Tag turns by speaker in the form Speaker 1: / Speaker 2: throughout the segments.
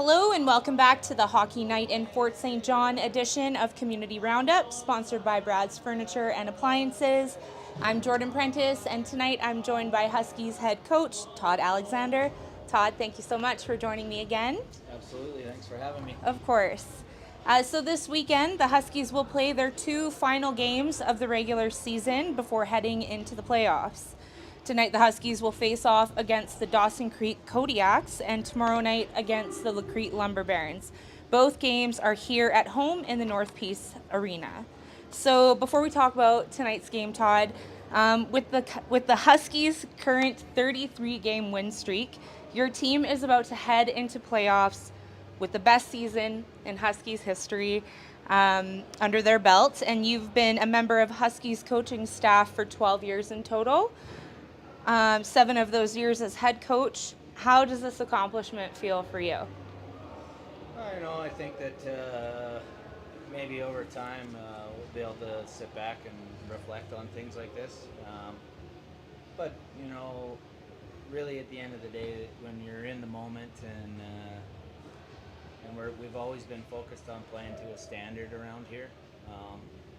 Speaker 1: Hello and welcome back to the Hockey Night in Fort St. John edition of Community Roundup, sponsored by Brad's Furniture and Appliances. I'm Jordan Prentice, and tonight I'm joined by Huskies head coach Todd Alexander. Todd, thank you so much for joining me again.
Speaker 2: Absolutely, thanks for having me.
Speaker 1: Of course. So this weekend, the Huskies will play their two final games of the regular season before heading into the playoffs. Tonight, the Huskies will face off against the Dawson Creek Kodiaks and tomorrow night against the Lacrete Lumber Barons. Both games are here at home in the North Peace Arena. So before we talk about tonight's game, Todd, with the Huskies' current 33-game win streak, your team is about to head into playoffs with the best season in Huskies history under their belt, and you've been a member of Huskies coaching staff for 12 years in total. 7 of those years as head coach. How does this accomplishment feel for you?
Speaker 2: I think that maybe over time we'll be able to sit back and reflect on things like this. But really at the end of the day, when you're in the moment and we've always been focused on playing to a standard around here.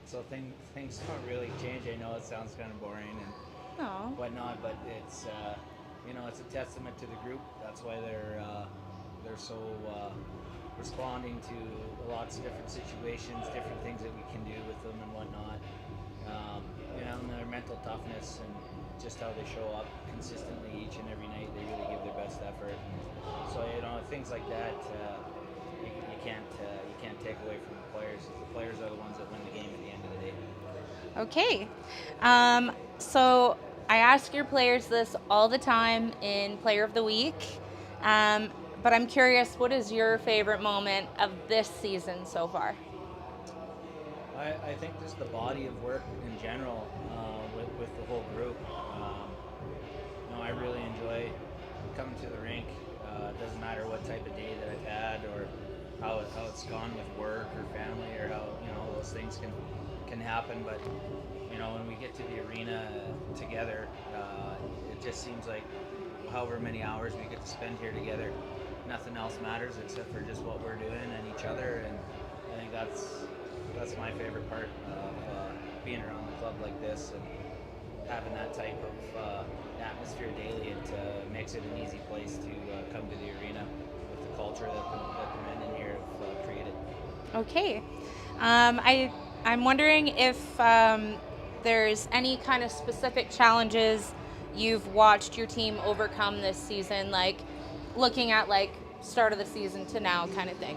Speaker 2: So things don't really change. I know it sounds kind of boring and whatnot, but it's it's a testament to the group. That's why they're so responding to lots of different situations, different things that we can do with them and whatnot. And their mental toughness and just how they show up consistently each and every night. They really give their best effort. So things like that you can't take away from the players. The players are the ones that win the game at the end of the day.
Speaker 1: Okay. So I ask your players this all the time in Player of the Week, but I'm curious, what is your favorite moment of this season so far?
Speaker 2: I think just the body of work in general with the whole group. I really enjoy coming to the rink. It doesn't matter what type of day that I've had or how it's gone with work or family or how those things can happen. But when we get to the arena together, it just seems like however many hours we get to spend here together, nothing else matters except for just what we're doing and each other. And I think that's my favorite part of being around the club like this and having that type of atmosphere daily. It makes it an easy place to come to the arena with the culture that the men in here have created.
Speaker 1: Okay. I'm wondering if there's any kind of specific challenges you've watched your team overcome this season, like looking at like start of the season to now kind of thing.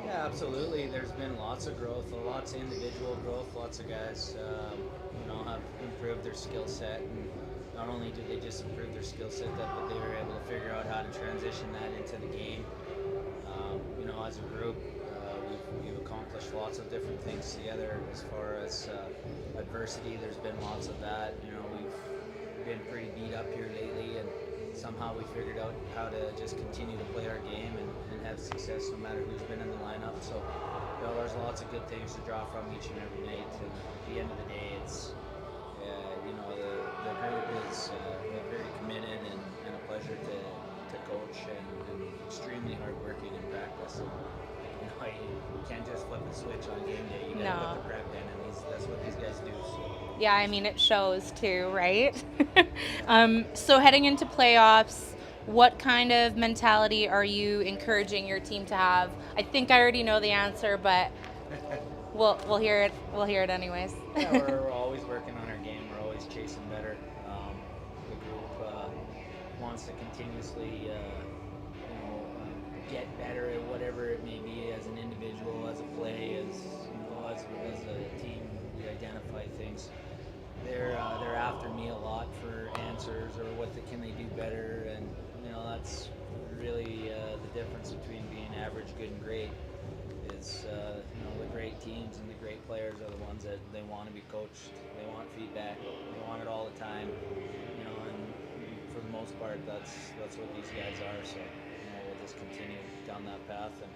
Speaker 2: Yeah, absolutely. There's been lots of growth, lots of individual growth. Lots of guys, have improved their skill set, and not only did they just improve their skill set, but they were able to figure out how to transition that into the game. As a group, we've accomplished lots of different things together. As far as adversity, there's been lots of that. We've been pretty beat up here lately, and somehow we figured out how to just continue to play our game and have success no matter who's been in the lineup. So, there's lots of good things to draw from each and every night. And at the end of the day, it's the group is very committed and a pleasure to coach and extremely hardworking in practice. And, you can't just flip the switch on game day. You gotta put the prep in, and that's what these guys do. So.
Speaker 1: Yeah, I mean, it shows too, right? So heading into playoffs, what kind of mentality are you encouraging your team to have? I think I already know the answer, but we'll hear it. We'll hear it anyways.
Speaker 2: Yeah, we're always working on our game. We're always chasing better. The group wants to continuously, get better at whatever it may be, as an individual, as a play, as a team. We identify things. They're after me a lot for answers or can they do better, and that's really the difference between being average, good, and great. Is the great teams and the great players are the ones that they want to be coached. They want feedback. They want it all the time. And for the most part, that's what these guys are. So we'll just continue down that path and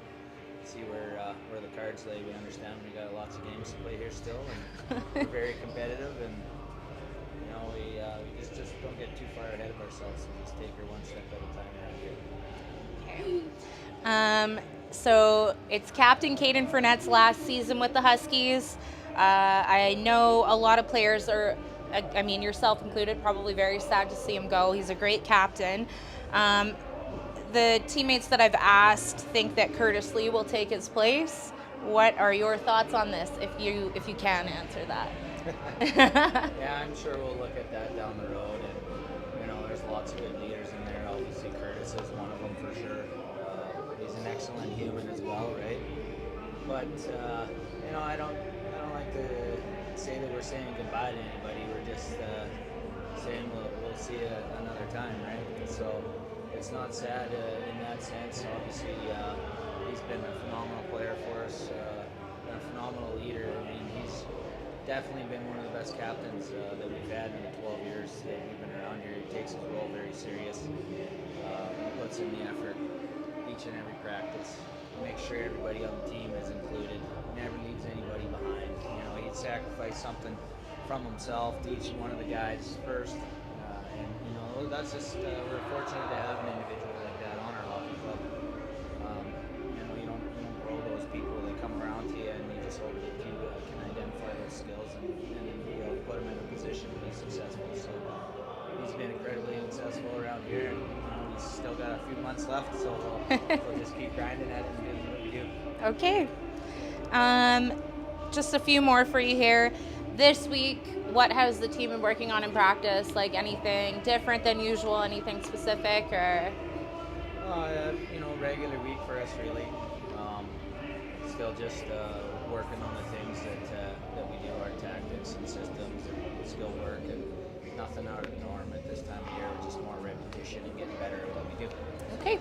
Speaker 2: see where the cards lay. We understand we got lots of games to play here still, and we're very competitive, and we just don't get too far ahead of ourselves. We just take her one step at a time around here.
Speaker 1: Okay. So it's Captain Caden Fournette's last season with the Huskies. I know a lot of players are, I mean, yourself included, probably very sad to see him go. He's a great captain. Um, the teammates that I've asked think that Curtis Lee will take his place. What are your thoughts on this, if you can answer that?
Speaker 2: Yeah, I'm sure we'll look at that down the road, and there's lots of good leaders in there. Obviously, Curtis is one of them for sure. He's an excellent human as well, right? But I don't like to say that we're saying goodbye to anybody. We're just saying we'll see you another time, right? So it's not sad in that sense. Obviously, he's been a phenomenal player for us, a phenomenal leader. I mean, he's definitely been one of the best captains that we've had in the 12 years that we've been around here. He takes his role very serious. He puts in the effort each and every practice. Make sure everybody on the team is included. Never leaves anybody behind. He'd sacrifice something from himself to each one of the guys first. And that's just we're fortunate to have an individual like that on our hockey club. You don't grow those people. They come around to you, and you just hope that you can identify those skills and then put them in a position to be successful. So he's been incredibly successful around here, and he's still got a few months left. So we'll just keep grinding at it and doing what we do.
Speaker 1: Okay. Just a few more for you here. This week, what has the team been working on in practice? Like anything different than usual? Anything specific, or?
Speaker 2: Regular week for us really. Still just working on the things that we do, our tactics and systems and skill work, and nothing out of the norm at this time of year. Just more repetition and getting better at what we do.
Speaker 1: Okay.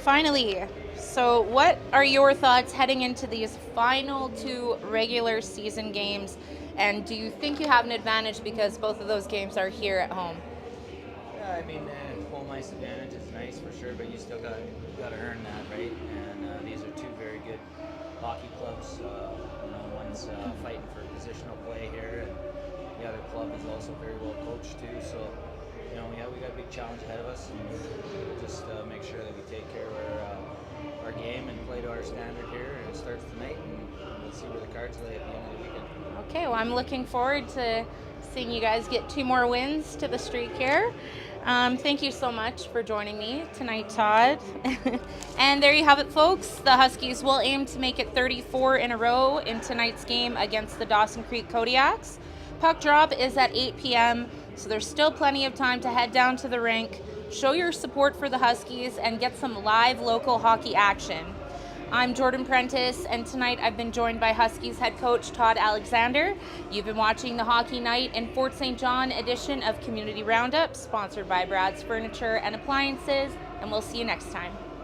Speaker 1: Finally, so what are your thoughts heading into these final 2 regular season games? And do you think you have an advantage because both of those games are here at home?
Speaker 2: Yeah, I mean, home ice advantage is nice for sure, but you still got to earn that, right? And these are 2 very good hockey clubs. One's fighting for positional play here, and the other club is also very well coached too. So, we got a big challenge ahead of us, and we'll just make sure that we take care of our game and play to our standard here. And it starts tonight, and we'll see where the cards lay at the end of the weekend.
Speaker 1: Okay, well, I'm looking forward to seeing you guys get 2 more wins to the streak here. Thank you so much for joining me tonight, Todd. And there you have it, folks. The Huskies will aim to make it 34 in a row in tonight's game against the Dawson Creek Kodiaks. Puck drop is at 8 p.m., so there's still plenty of time to head down to the rink, show your support for the Huskies, and get some live local hockey action. I'm Jordan Prentice, and tonight I've been joined by Huskies head coach Todd Alexander. You've been watching the Hockey Night in Fort St. John edition of Community Roundup, sponsored by Brad's Furniture and Appliances, and we'll see you next time.